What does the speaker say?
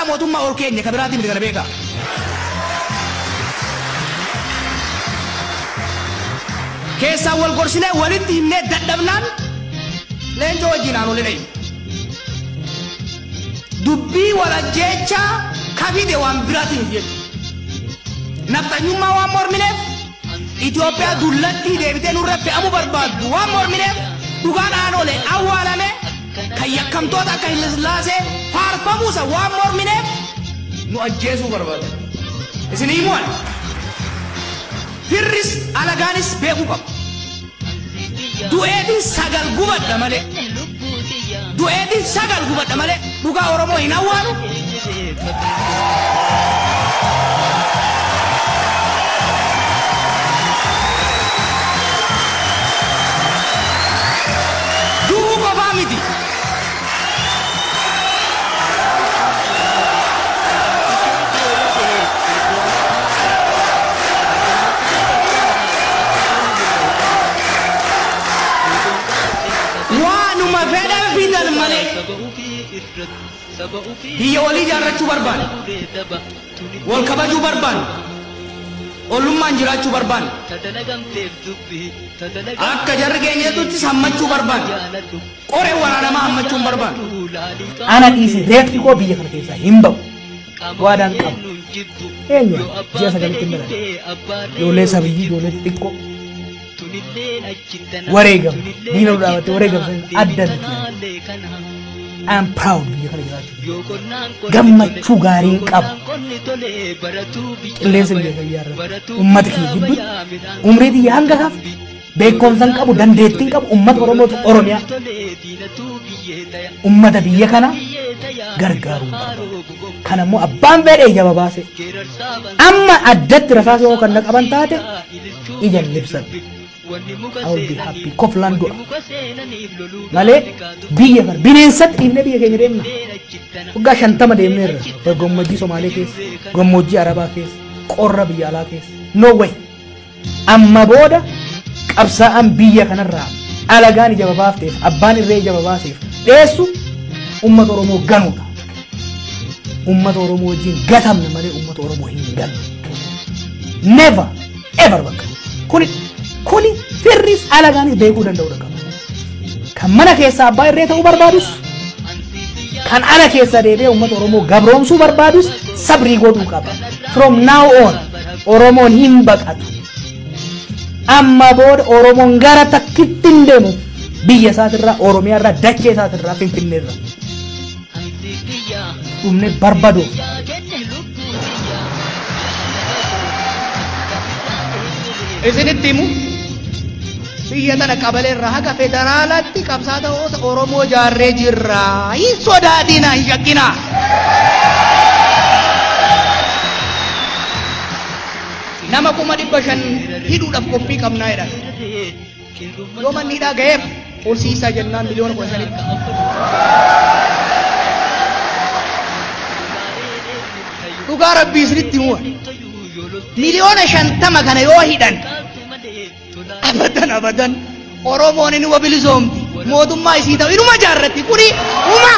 موتوما أوركين كبراتي من غربيكا كيس أول قرصنا ولد همنا دبنان لين جو جينانو لين دبي ولا جيتشا كافي دوام براتي نجيت نفتنيو ما وامور منف إثيوبيا دولتي ديبتين ورب أمو برباد وامور منف دوغان آنولي أولا مي كي يكم توتا كي لازي فارفموسا وامور منف نو أجيسو برباد إسن إيموان فرس على غانس بيكو كم دوئدي ساقل قوبت دمالي دوئدي ساقل قوبت دمالي دوغا أورمو هنوانو هي ولي جارة بربان والكباجو بربان ولمان جرا بربان أكا جرجيني تو تسمى بربان أوري ورانا ما هم بربان أنا إيش ريت كو بيجي كذا هيمبو وادان كم إيه جالس كذا كمرة يولي سبيجي يولي تيكو وريجم دينو دعوة وريجم أدنى I'm proud biyya kana jiraachuu gammachuu gaariin qabu qilleensa biyya kana ijaarratu ummata kee gidduutti umriitii hanga kaaf beekumsa qabu dandeettiin qabu ummata Oromootu Oromiyaa ummata biyya kana gargaaruu kana immoo abbaan fedhe ija baase amma addatti rasaasa yoo kan qaban taate ija libsan I will be happy. Koflan do. Male biya kar bineensat inne biya keenya deemna. Waggaa 50 deemneerra. Gammoojjii Somaalee keessa, gammoojjii Arabaa keessa, qorra biyya alaa keessa. No way. Amma booda qabsaa'aan biyya kanarraa alagaan ija baafteef, abbaan irree ija baaseef dheessu uummata Oromoo ganuudha. Uummata Oromoo wajjin gatamne malee uummata Oromoo hin ganu. Never ever bakka. Kuni firris alagaanis beekuu danda'udha qaba. Kan mana keessaa abbaa irree ta'uu barbaadus kan ala keessa deebi'ee uummata Oromoo gabroomsuu barbaadus sabrii godhuu qaba. From now on Oromoon hin baqatu. Amma booda Oromoon gara takkitti hin deemu biyya isaatirraa Oromiyaarraa dachee isaatirraa Finfinneerraa. Dhumne barbaadu. Isinitti himu biyya tana qabalee haga federaalaatti qabsaata Oromoo jaarree jirra. Hin sodaadina hin shakkina. Nama 500,000 hidhuudhaaf qophii qabnaa jedhan. Yoo manni hidhaa ga'eef horsiisaa jennaan miliyoona 15. Dhugaa rabbii isinitti himu miliyoona 50 kana yoo hidhan abadan Oromoon inni wabilisoomti mootummaa isii ta'u inuma jaarratti kuni uma